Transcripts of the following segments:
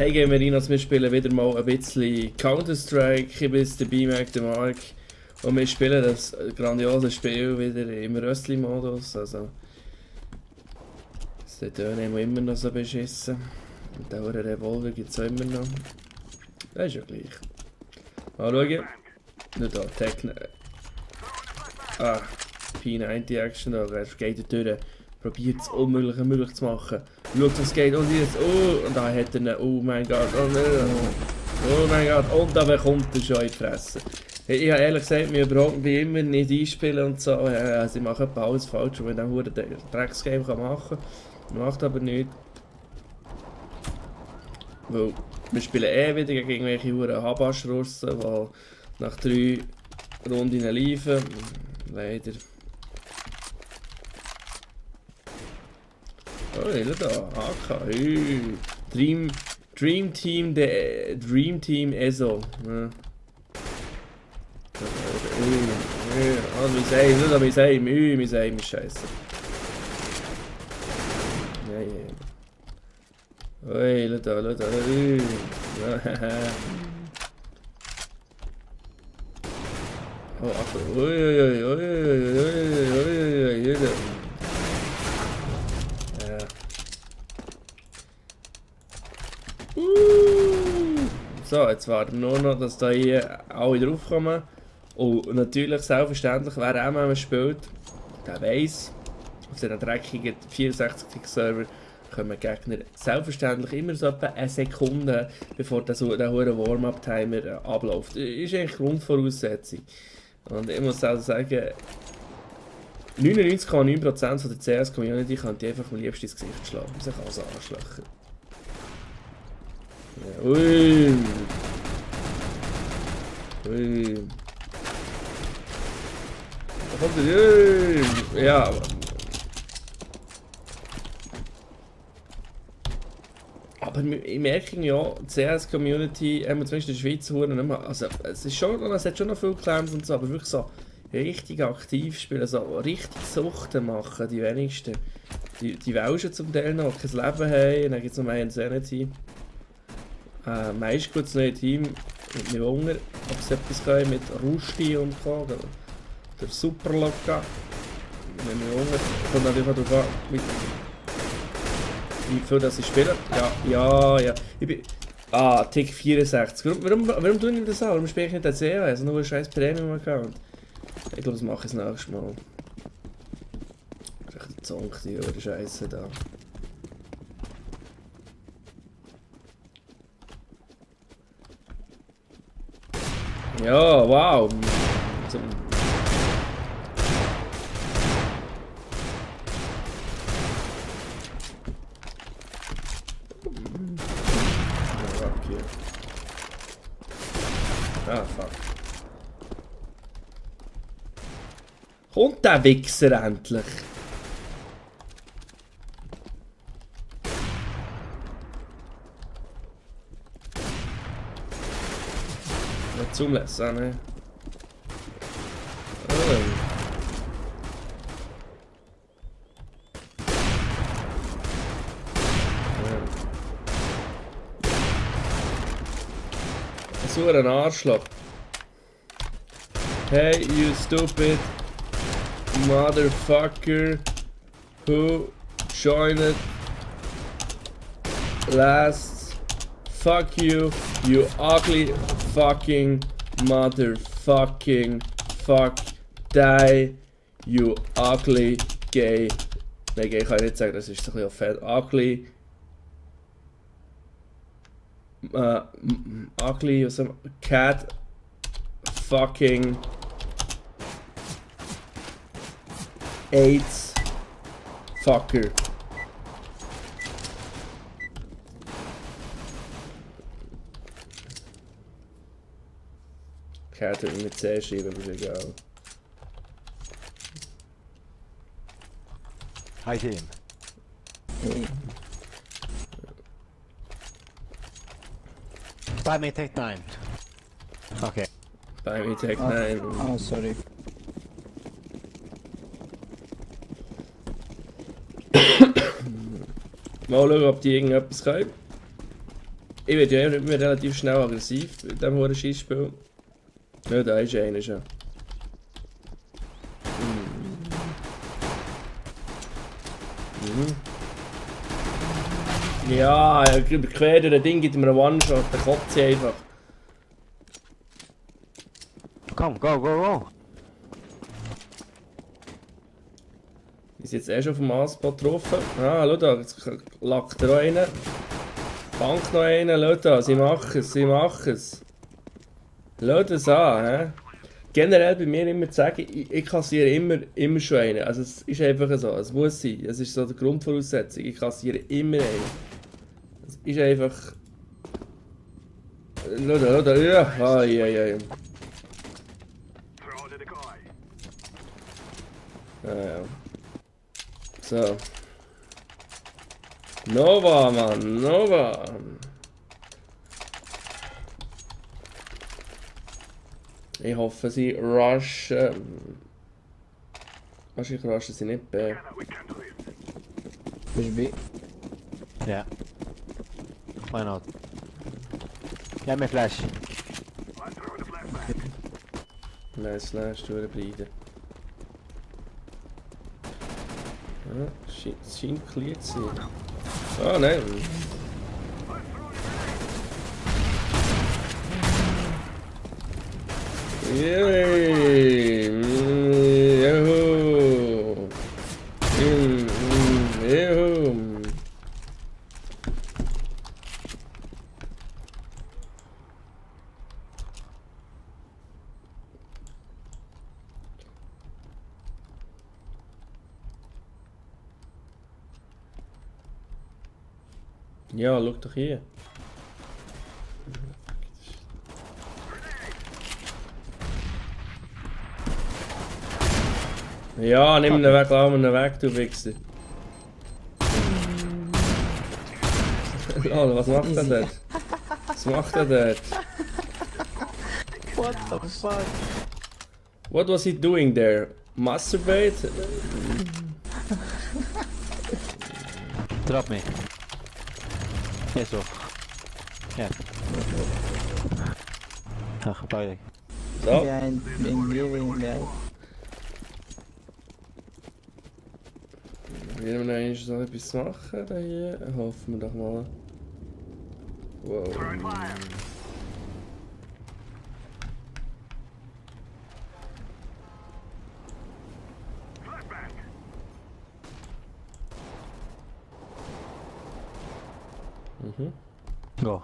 Hey Gamerinos, wir spielen wieder mal ein bisschen Counter-Strike. Ich bin der B-Mac, der Mark. Und wir spielen das grandiose Spiel wieder im Röstli-Modus. Also, das Töne immer noch so beschissen. Und der Revolver gibt es auch immer noch. Das ist ja gleich. Mal schauen. Nicht da, Techno. Ah, P90-Action, da geht er durch. Probiert das Unmögliche möglich zu machen. Schaut, was geht. Und jetzt, oh, und da hat er einen, oh mein Gott, oh mein Gott, und da bekommt er schon in die Fresse. Ich habe ehrlich gesagt, mir überhaupt wie immer nicht einspielen und so. Also ich mache alles falsch, wenn ich ein Drecksgame machen kann. Macht aber nichts. Weil wir spielen wieder gegen irgendwelche Huren Habasch-Russen, die nach 3 Runden liefen. Leider. Oh, da, AK. Dream Team, der Dream Team ESO. Ja. Wie sagen, ist scheiße. Ja. Ui, da. Oh, Achtung. Ui. So, jetzt warten wir nur noch, dass da hier alle draufkommen. Und natürlich, selbstverständlich, wer auch spielt, der weiss, auf diesen dreckigen 64-Server kommen Gegner selbstverständlich immer so etwa eine Sekunde, bevor der hohe Warm-Up-Timer abläuft. Das ist eigentlich Grundvoraussetzung. Und ich muss also sagen, 99,9% der CS-Community könnte einfach am liebsten ins Gesicht schlagen. Sich also anschlagen. Ja, ui. Da kommt er. Ja, aber ich merke ja, die CS-Community, zumindest in der Schweiz, also es hat schon noch viele Clans und so, aber wirklich so richtig aktiv spielen, so richtig Suchten machen, die wenigsten. Die Welschen zum Teil noch kein Leben haben, und dann gibt es noch mehr Insanity. Meist gutes neue Team mit mir Hunger, ob sie etwas können mit Rusti und so, oder der Superlocka. Mit mir Hunger, kommt natürlich auch darauf an, wie viel das ich spiele. Ja. Ich bin... Tick 64. Warum tue ich das auch? Warum spiele ich nicht den CA? Also nur ein scheiß Premium-Account. Ich glaube, das mache ich das nächste Mal. Echt der Zonk, die Scheiße da. Ja, wow. Okay. Ah, fuck. Kommt der Wichser endlich? Nicht zulassen, ne? Oh. So ein Arschloch. Hey, you stupid motherfucker who joined last. Fuck you, you ugly fucking motherfucking fuck die, you ugly gay. Nein, gay kann ich nicht sagen, das ist ein bisschen fett. Ugly. Ugly, cat fucking AIDS fucker. Cat mit C schreiben, aber ist egal. Hi team. Buy me take 9. Okay. Bei mir Tech 9. Oh, sorry. Mal schauen, ob die irgendetwas können. Ich werde ja immer relativ schnell aggressiv in diesem hohen Schießspiel. Ja, da ist einer schon. Ja, quer durch das Ding gibt mir einen One-Shot, der kotzt sie einfach. Komm, go, go, go. Die sind jetzt schon auf dem A-Spot getroffen. Ah, schau da, jetzt lackt er auch einen. Bank noch einen, schau da, sie machen es, sie machen es. Schau das an, hä? Generell bei mir immer zu sagen, ich kassiere immer schon einen. Also es ist einfach so, es muss sein. Es ist so die Grundvoraussetzung, ich kassiere immer einen. Es ist einfach... Schau da, ja, ai. Ja. So. Nova, Mann, Nova. Ich hoffe, sie rushen. Wahrscheinlich rushen sie nicht B. Bist du B? Yeah. Why not? Get me flash. Nein, Slash durchbleiben. Ja, es scheint clear zu sein. Ah, nein. Yay! Juhu! Juhu! Ja, schau doch hier. Ja, nimm ihn weg, lass ihn weg, du Wichser. Lol, was macht er dort? Was macht er dort? What the fuck? What was he doing there? Masturbate? Drop me. Yes, so. Yeah. Ach, beide. So. Behind behind. Wollen wir noch einmal so etwas machen da hier? Hoffen wir doch mal. Wow. Mhm. Go.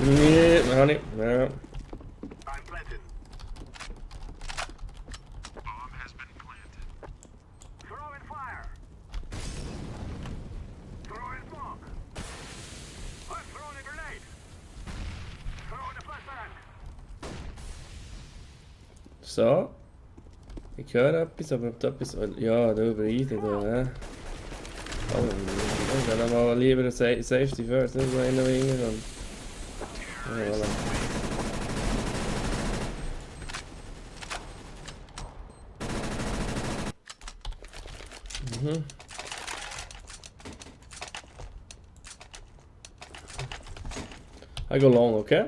Nee, noch nicht. Ja. So. Ich höre etwas, aber ob da etwas... Ja, da überreiten da, ne? Oh, ich will mal lieber Safety first, nicht so einen Winger und... Ja, voilà. Mhm. I go long, okay?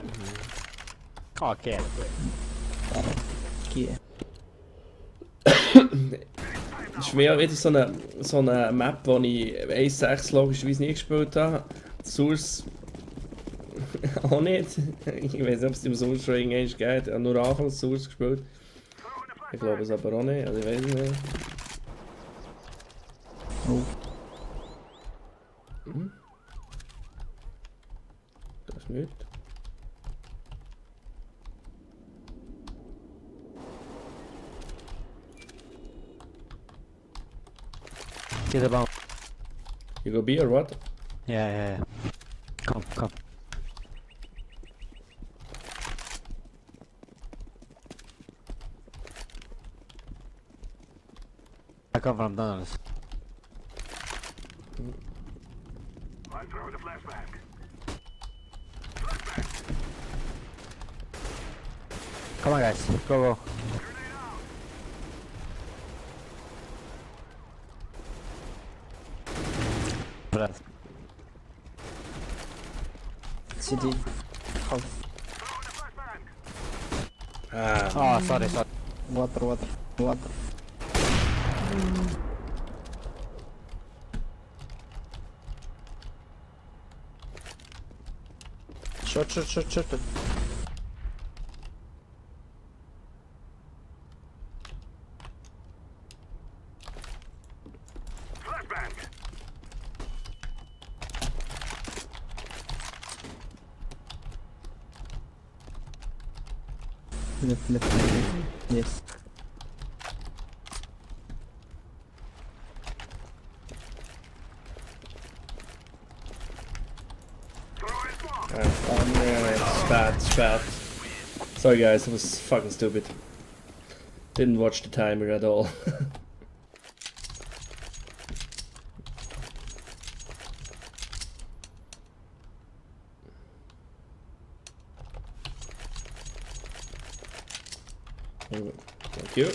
Okay. Okay. Das ist mehr wieder so eine Map, die ich 1.6 logischerweise nie gespielt habe. Source auch nicht. Ich weiß nicht, ob es im Source schon irgendwann geht. Ich habe nur Anfangs Source gespielt. Ich glaube es aber auch nicht, also ich weiß nicht. Oh. Hm? Das ist nichts. Get the bomb. You go B or what? Yeah. Come. I come from Donald's. I'm throwing a flashback. Come on, guys. Go. breath. City. Half. Ah, Oh, sorry. Water. Short. Flashbang. Left. Yes. Throwing smoke. yeah, it's bad. Sorry guys, it was fucking stupid. Didn't watch the timer at all. Thank you.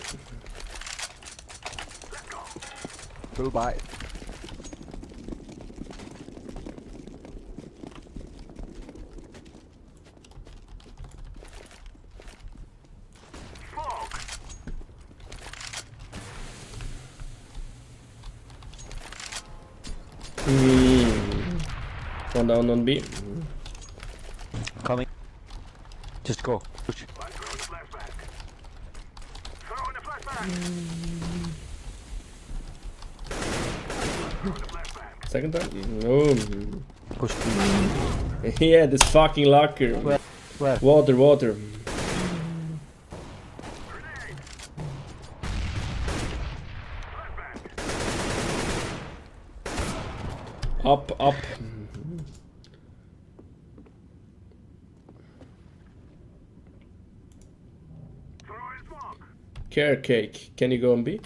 Goodbye. Smoke. One down on B. Coming. Just go. Push. I'm throwing the flashbang. Throwing the flashbang. Throwing the flashbang. Second time? No. Push. Yeah, this fucking locker. Where? Water. Grenade. Flashbang. Up. Throwing smoke. Care cake. Can you go on B?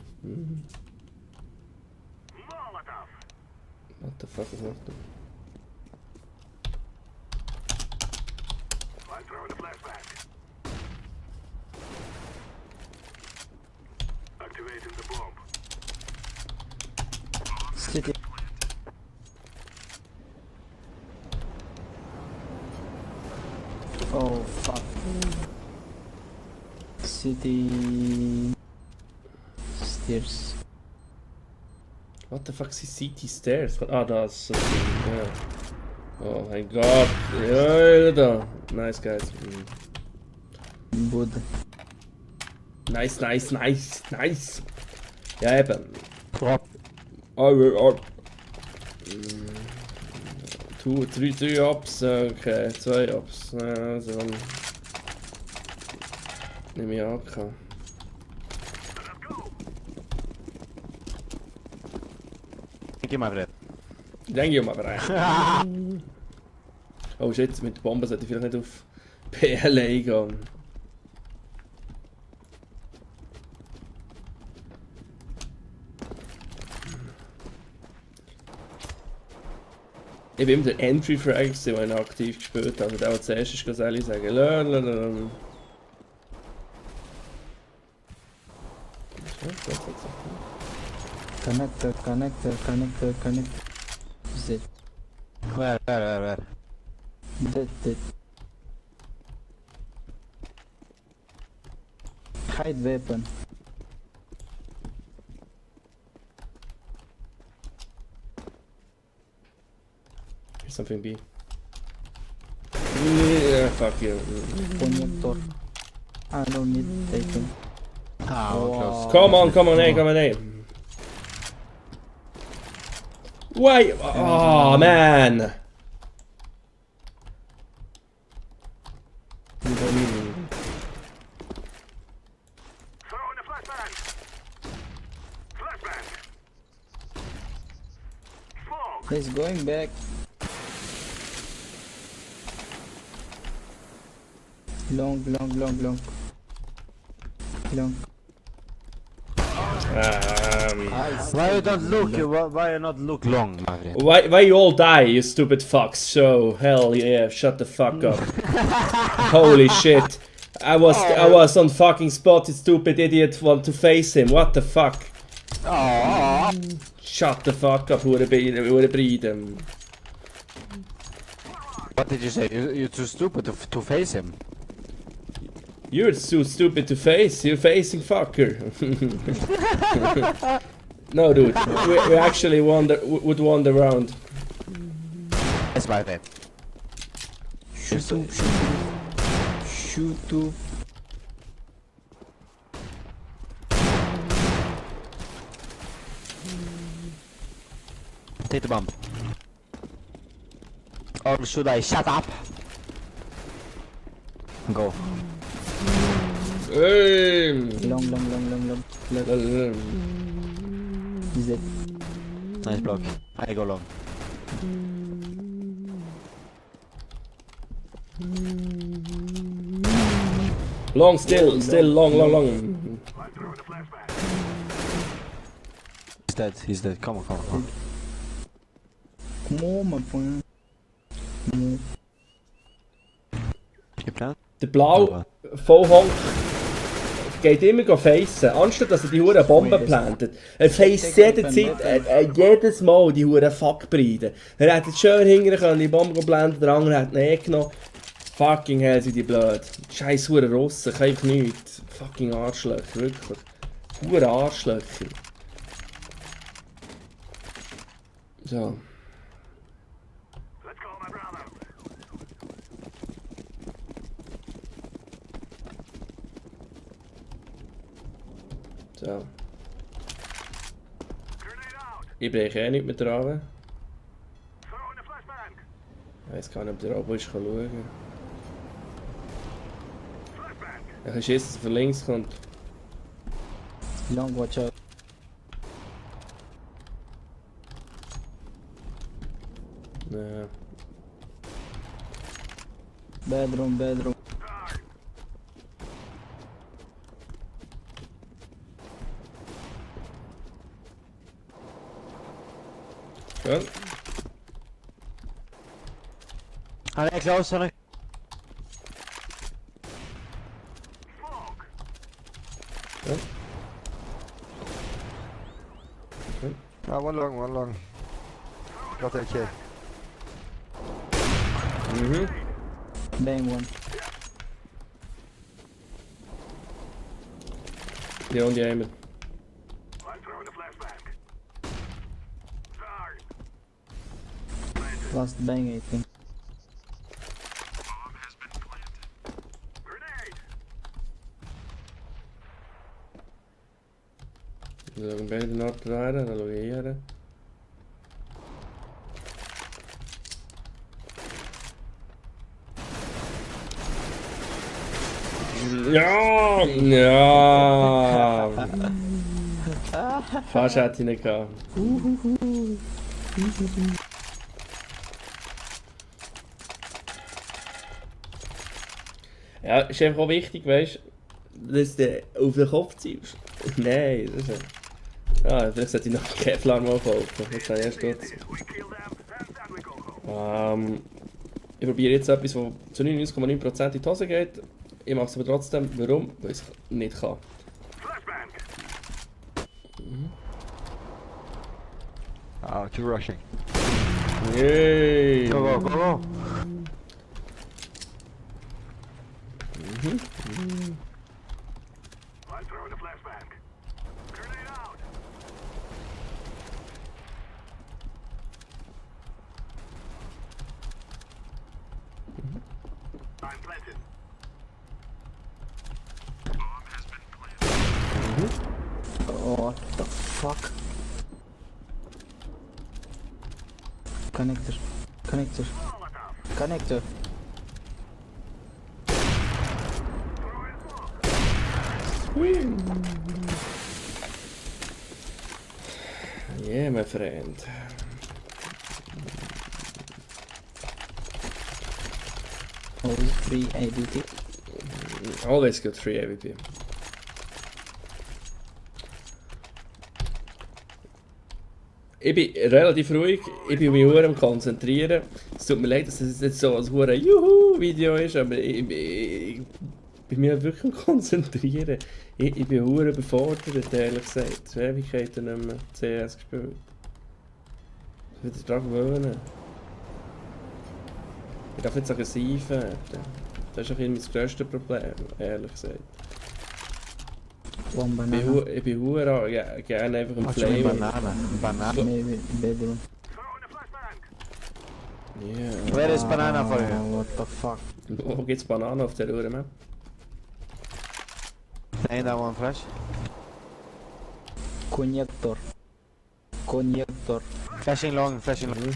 Molotov. What the fuck is that? I'm throwing the flashbang. Activating the bomb. City. Oh fuck. City. Stairs. What the fuck is CT stairs? That's yeah. Oh my god. Yeah, nice guys. Good. Nice. Ja, eben. Drop. Three ups, okay, 2 ups. Also dann nehme ich AK. Let's go. Thank you, my friend. Denke ich mal rein. Oh shit, mit der Bombe sollte ich vielleicht nicht auf PLA gehen. Ich bin immer der Entry-Frag, den ich aktiv gespielt habe. Also der, der zuerst ist, kann sagen, lalalala. Connector. Zit. Where? Dead. Hide weapon. Here's something B. Yeah, fuck you. Connector. I don't need taken. Ah, Wow. Come on, A. Why? Oh man! Throwing the flashbang. Flashbang. Smoke. He's going back. Long. Why you don't look? Why you not look long, my friend? Why you all die, you stupid fucks? So hell yeah, shut the fuck up. Holy shit. I was on fucking spot, you stupid idiot want to face him. What the fuck? Oh. Shut the fuck up, hure Breiden. What did you say? You're too stupid to face him. You're so stupid to face, you're facing fucker. No dude, we actually would won the round. That's my bad. Shoot. Take the bomb. Or should I shut up? Go. Hey. Long. Left. He's dead. Nice block. I go long. Long still long. He's dead. Come on. Come on, my friend. Je plan? Der Blau Vollhonk geht immer facen, anstatt dass er die hure Bombe plantet. Er faced jederzeit, jedes Mal die hure Fuckbreiden. Er hätte jetzt schön hingern können, die Bombe planten, der andere hat ihn eh genommen. Fucking hell sind die blöd. Scheiß hure Russen, kann ich nichts. Fucking Arschlöcher, wirklich. Hure Arschlöcher. So. Let's go, my brother. So. Grenade out. Ich breche eh nicht mehr dran. Throw in the flashbang. Ich weiß gar nicht, ob der Abo ist, kann schauen. Flashbang. Ich kann schissen, dass er von links kommt. Long, watch out. Ja. Bedroom. Schön. Han är close, han är... Smoke. One long. Got AK. Mhm. Bang one. Die und die Aimen. I'm throwing the flashbang. Sorry. Last bang, I think. Grenade. Så kan beide nok dreie det, eller logere det. Ja! Ja! Fast hätte ich nicht gehabt. Ja, ist einfach auch wichtig, weißt du, dass du auf den Kopf ziehst. Nein, das ist ja... Ah, vielleicht sollte ich noch Kevlar mal kaufen. Das habe ich erst kurz. We kill them, and then we go home. Ich probiere jetzt etwas, das zu 99,9% in die Hose geht. Ich mache es aber trotzdem. Warum? Weil ich es nicht kann. Flashbang. Two rushing. Yay! Go. I'm throwing the flashbang. Grenade out. I'm planted. Oh, what the fuck? Connector. Molotov. Connector. Throwing smoke. Yeah, my friend. Always free ADT. Always got 3 AVP. Ich bin relativ ruhig, ich bin mich nur am Konzentrieren. Es tut mir leid, dass das jetzt so ein hure Juhu-Video ist, aber ich bei mir wirklich am Konzentrieren. Ich bin hure überfordert, ehrlich gesagt. Es Ewigkeiten nicht mehr CS gespielt. Ich will daran gewöhnen. Ich darf nicht aggressiv werden. Das ist ein bisschen mein grösstes Problem, ehrlich gesagt. One banana. Ich bin hure gerne einfach im What you mean Flame. banana? Banana? Maybe bedroom. Yeah. Where is banana for you? What the fuck? Wo gibt's Bananen auf der Uhr, Map? Ain't that one flash? Connector. Connector. Flashing long, flashing long.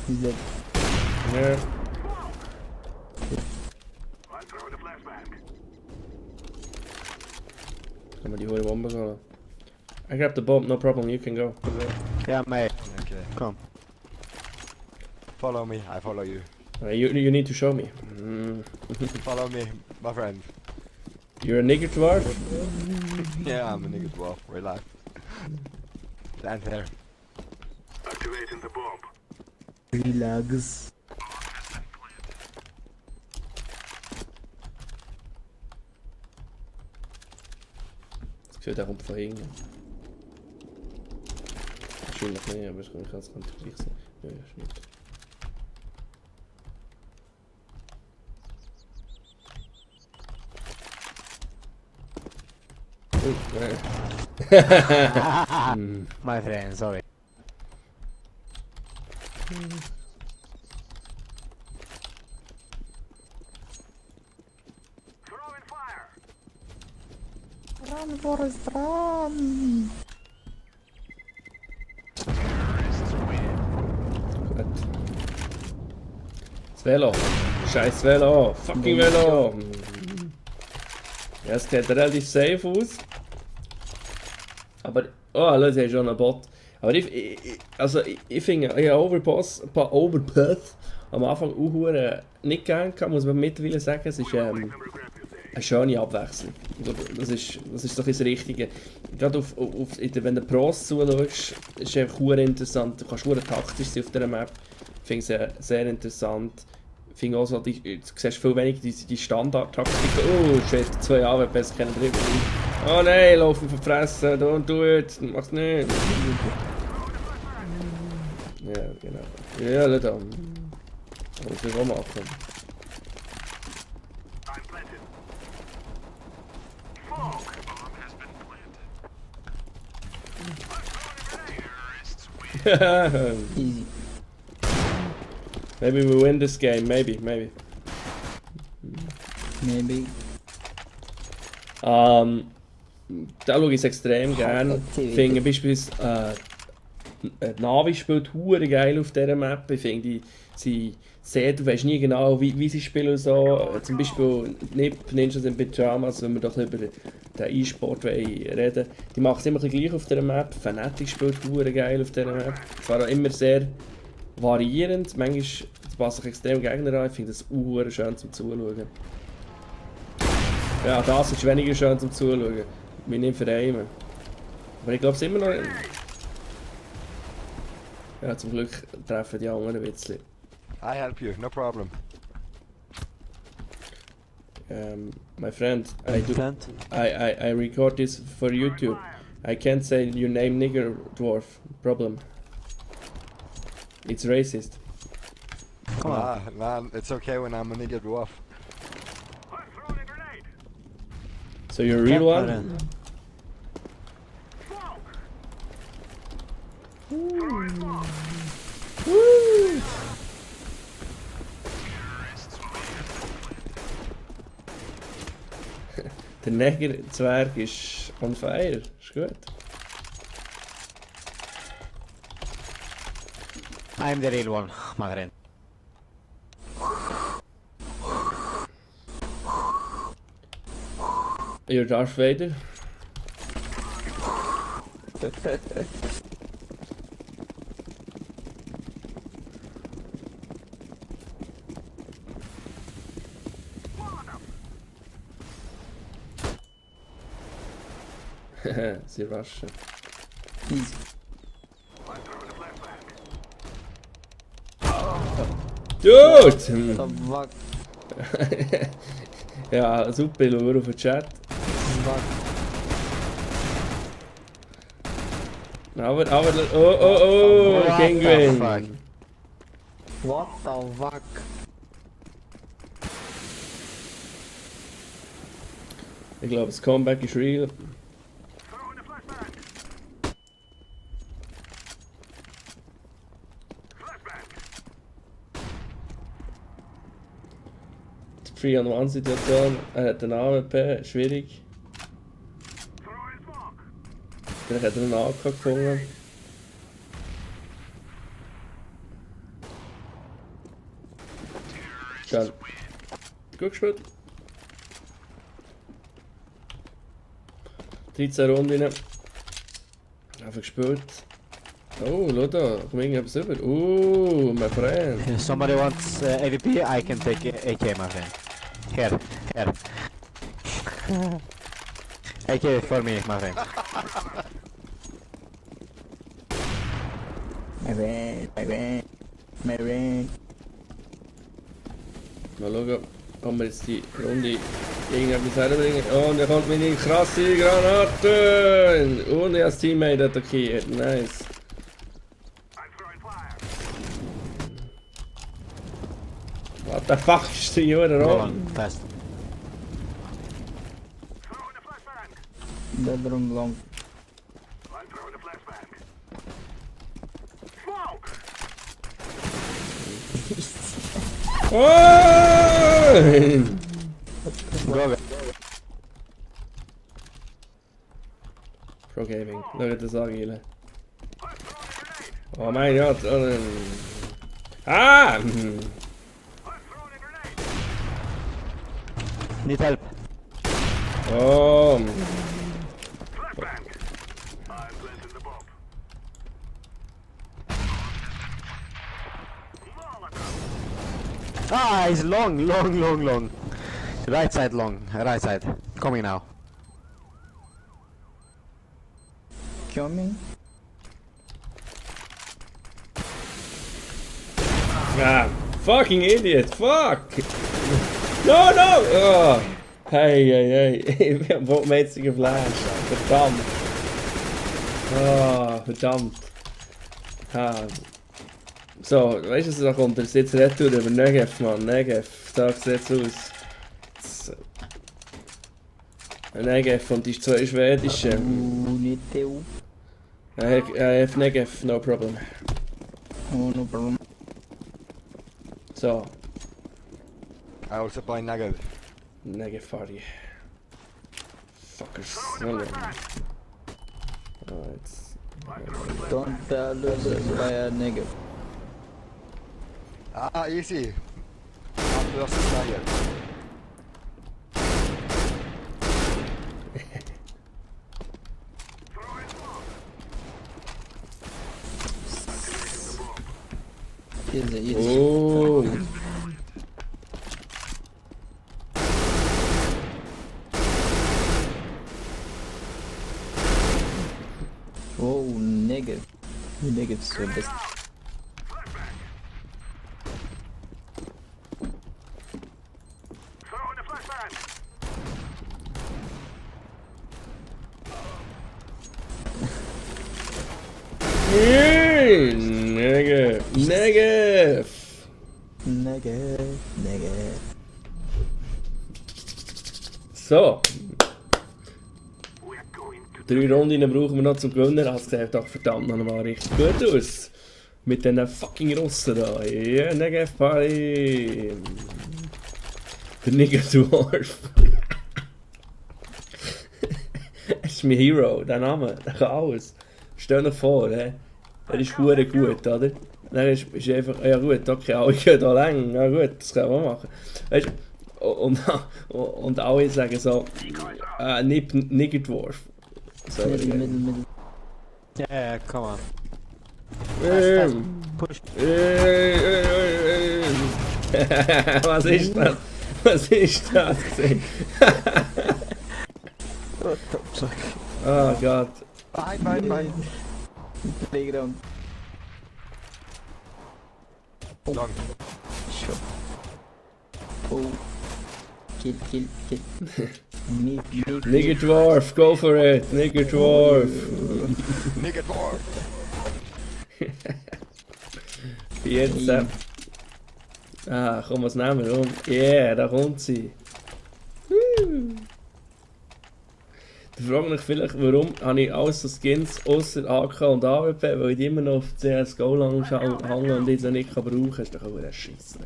He's dead. Ja. Kann man die hohe Bombe holen? I grabbed the bomb, no problem, you can go. Yeah, mate. Okay. Come. Follow me, I follow you. You need to show me. Follow me, my friend. You're a nigger dwarf? Yeah, I'm a nigga dwarf, relax. Stand here. Activating the bomb. Relax. Das Gefühl, der kommt von hinten. Wahrscheinlich nicht, aber es könnte gleich sein. Ja, ist nicht. Nein. My friend, sorry. Throwing fire. Run, Forrest, run! Gut. Das Velo. Scheiß Velo. Fucking Velo. Ja, es sieht relativ safe aus. Aber. Oh, Leute, hier ist schon ein Bot. Aber ich finde, ich habe Overpass am Anfang auch nicht gern gehabt, muss man mittlerweile sagen. Es ist eine schöne Abwechslung. Das ist doch das Richtige. Gerade wenn du Pros zuschaust, ist es einfach interessant. Du kannst taktisch sein auf dieser Map. Ich finde es sehr interessant. Ich finde auch so, du siehst viel weniger die Standard-Taktik. Oh shit, 2 Jahre besser kennen drin. Oh nein, laufen verfressen, don't do it, mach's nicht. Ja, genau. Ja, nicht an. Muss ich auch machen. I'm planted. Smoke. Bomb has been planted. Easy. Maybe we win this game, maybe. Maybe. Da schaue ich es extrem gerne. Ich finde beispielsweise Navi spielt hure geil auf dieser Map. Ich finde, sie sehen, du weißt nie genau, wie sie spielen. So. Zum Beispiel Ninjas in Pyjamas, wenn wir doch über den E-Sport reden. Die machen es immer ein bisschen gleich auf dieser Map. Fnatic spielt hure geil auf dieser Map. Zwar auch immer sehr variierend. Manchmal passen sich extrem Gegner an. Ich finde das hure schön zum Zuschauen. Ja, das ist weniger schön zum Zuschauen. Wir nehmen Vereine. Aber ich glaube es immer noch. Ja, zum Glück treffen die anderen ein bisschen. I help you, no problem. My friend, Plant? I record this for YouTube. I can't say your name nigger dwarf. Problem. It's racist. Come on. Nah, it's okay when I'm a nigga dwarf. I'm throwing a grenade. So you're a real one? Then. Smoke. Der Neger-Zwerg ist on fire. Ist gut. I'm the real one, my friend. You're Darth Vader? Sie rushen. Easy. I'm throwing a flashbang. Dude! The fuck? Ja, super, ich schaue auf den Chat. Fuck. Aber, oh, What the Penguin! fuck? What the fuck? Ich glaube, das Comeback ist real. Throwing a flashbang. Flashbang. Die 3-on-1-Situation, den AWP, schwierig. Throwing smoke. Vielleicht hat er einen AK gefunden. Geil. Gut gespielt. 13 Runden. Einfach gespielt. Oh, schau da, komm irgendwas rüber. My friend. If somebody wants AVP, I can take AK, my friend. Here, here. AK for me, my friend. My bad. Mal schauen, ob wir jetzt die Runde irgendetwas herbringen. Und er kommt meine krasse Granate! Und er als Teammate attackiert. Nice. I'm throwing fire. What the fuck ist die Jura Go rum? on, fast. Throwing a flashbang. Bedroom long. I'm throwing a flashbang. Smoke. Oh! Go, go. Pro Gaming, schau das Agile. I'm throwing a grenade. Oh mein Gott! Ah! I'm throwing a grenade. Need help. Oh! Flashbang. I'm planting the bomb. Molotov. Ah, he's long. Right side long, right side. Coming now. Coming. Ah! Fucking idiot! Fuck! No! Oh! Hey! Ich hab botmäßig geflasht. Verdammt! Ah, verdammt! Ah. So, weißt du, was da kommt? Er ist jetzt Retour über Negev, Mann. Negev, da sieht's aus. Negev und die zwei schwedische. Nicht der. I have Negev, no problem. Oh, no problem. So, I also play Negev. Negev party. Fuckers. Oh, it's... Don't lose by a nigga. Ah, easy. Not versus Negev. Throwing smoke. Easy. Oh! Oh, nigga. Nigga so best. Flashbang. Throwing a flashbang. Negev! Negev! Nigga. So, We're going to 3 Runden brauchen wir noch zum Gewinnen. Das sieht doch verdammt noch mal richtig gut aus. Mit den fucking Russen da. Ja, Negev Party! Der Nigger Dwarf. Das ist mein Hero, der Name, der kann alles. Stell dir vor, er ist gut, oder? Dann ist einfach, ja gut, okay, alle gehen da lang, ja gut, das kann man machen. Weißt, und alle sagen so, Nigger Dwarf. So, Middle. Yeah, come on. Push. Was ist das? Was ist das? What the fuck? Oh Gott. Fine. Playground. Long. Oh. Kill, kill, kill. Mid. Nigger Dwarf, go for it! Nigger Dwarf! Nigga dwarf! Jetzt. Ah, komm, was nehmen wir um? Yeah, da kommt sie. Da fragt mich vielleicht, warum habe ich alles so Skins außer AK und AWP, weil ich die immer noch auf CSGO lang hänge und die so nicht kann brauchen kann. Das ist doch auch ein Scheiß.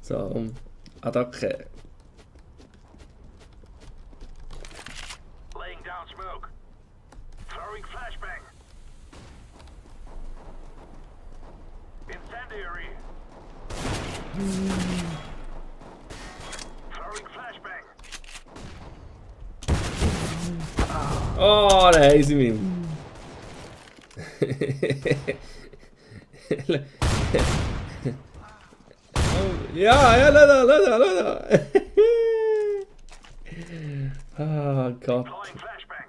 So, Attacke. Laying down smoke. Throwing flashbang. Incendiary. Throwing flashbang. Oh, da haben sie mich. Ja, lass. Ah, Gott. Deploying flashbang.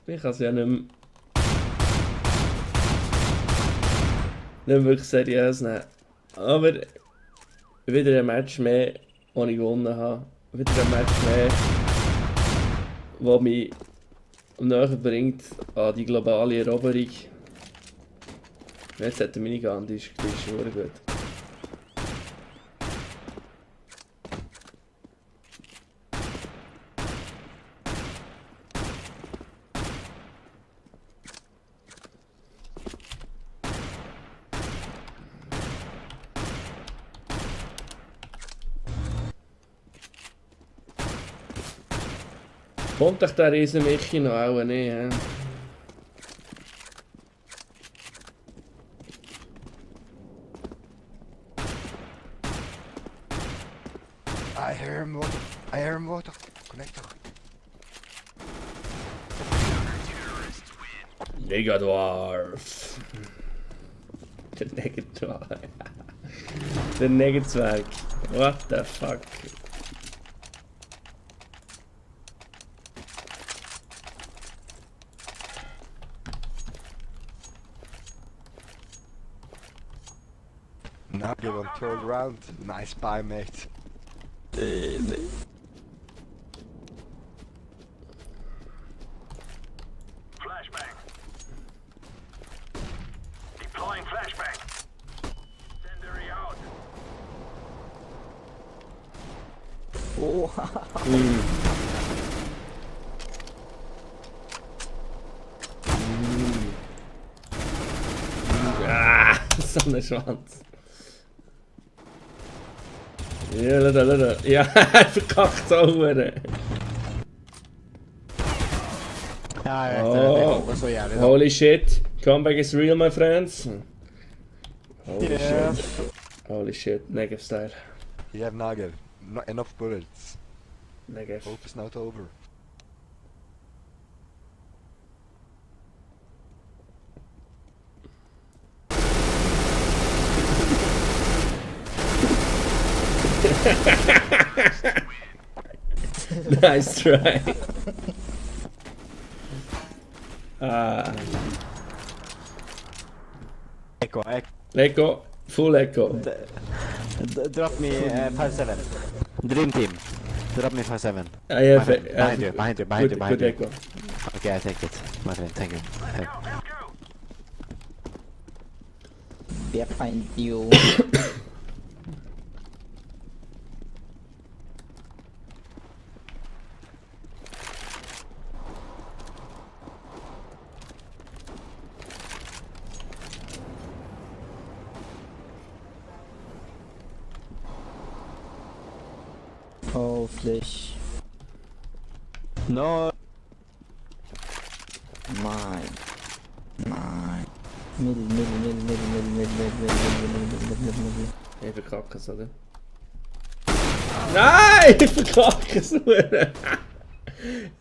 Ich kann es ja nicht mehr wirklich seriös nehmen. Aber wieder ein Match mehr, das ich gewonnen habe. Wieder ein Match mehr, das mich näher bringt an die globale Eroberung. Jetzt hat der Minigun, die ist schon gut. Kommt doch der riesen Michi noch auch nicht, hä? I hear him water. I hear him water. Connector. Nigger Dwarf. Der Nigger Dwarf. Der Nigger Zwerg. What the fuck? Now you're on third round. Nice spy, mate. Flashbang. Deploying flashbang. Incendiary out. Oh, Ah, so ein Schwanz. Ja, lada. Ja, verkackt sauber. Ja, Oh. det var så jävligt. Holy shit. Comeback is real, my friends. Holy Yeah. shit. Holy shit. Negev style. You have Nagev. Not enough bullets. Negev. Hope is not over. Nice try. Ah. Echo. Echo. Full echo. Drop me 5-7. Dream team. Drop me 5-7. I have Behind you. Good echo. Okay, I take it. My friend, thank you. Let's go. behind you. Oh, flesh. No. Mine. Middle. Ich verkacke es, oder? Nein! Ich verkacke es nur!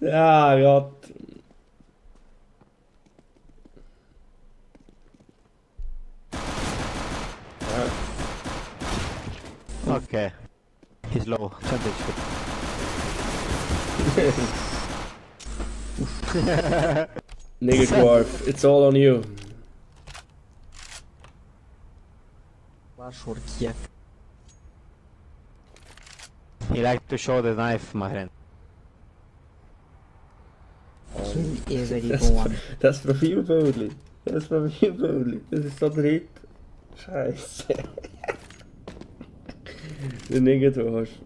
Ja, Gott. Okay. He's low. 20 Nigger dwarf, it's all on you. Ashur Kiev. He like to show the knife, my friend. Kill everyone. Das Profilbildli. Das Profilbildli. Das ist so dritt. Scheiße. Der Nigger hast.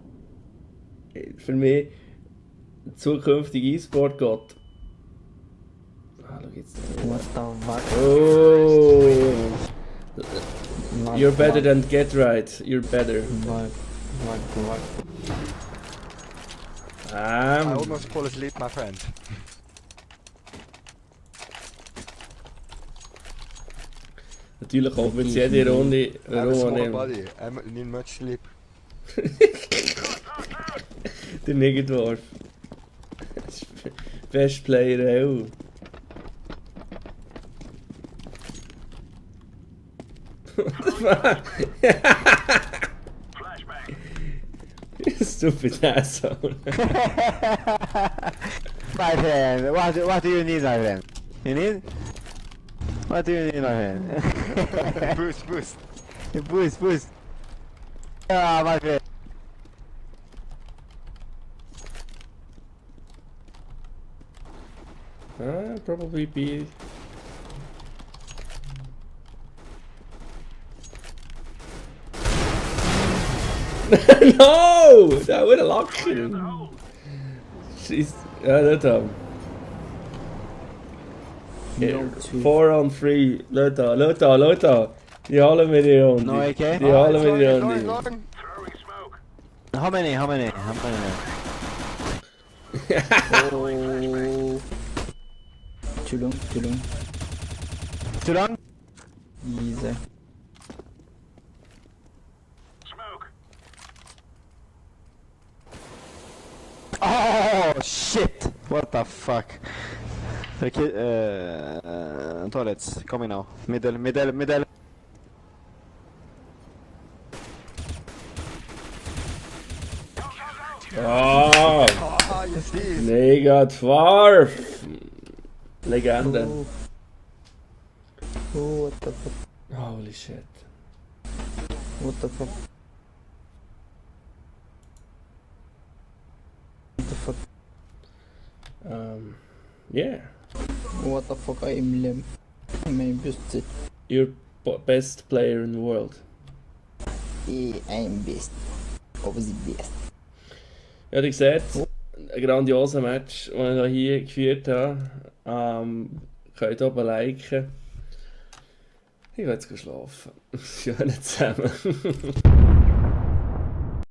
Für mich zukünftiger E-Sport-Gott. Ah, schau jetzt. What the fuck? Oh! What You're better the than Get Right. You're better. What? I almost fall asleep, my friend. Natürlich hoffen wir jetzt jede Runde I have a Roman small nehmen. body. I need much sleep. Der Niggendorf. Best Player auch. Flashbang. Stupid asshole. My friend, what do you need, my friend? You need? What do you need, my friend? Boost, boost. Boost. Ah, my friend. Probably be. No! Dat wordt een lakje. Jeez. Ja, dat dan. No, two. 4 on 3. Laat dat. Die halen we die ronde. No AK? Die halen we die Going, ronde. Throwing smoke. How many? Oh. Too long. Too long? Easy. Smoke. Oh shit! What the fuck? Okay, toilets, coming now. Middle. Ah! Ah, you see. Nega 12. Legende. Oh, what the fuck? Holy shit. What the fuck? What the fuck? Yeah. What the fuck? I'm limp. I'm busted. You're best player in the world. I'm best. Of the best. Ja, ihr seht, ein grandioser Match, den ich hier geführt habe. Könnt oben liken. Ich gehe jetzt schlafen. Schönen zusammen.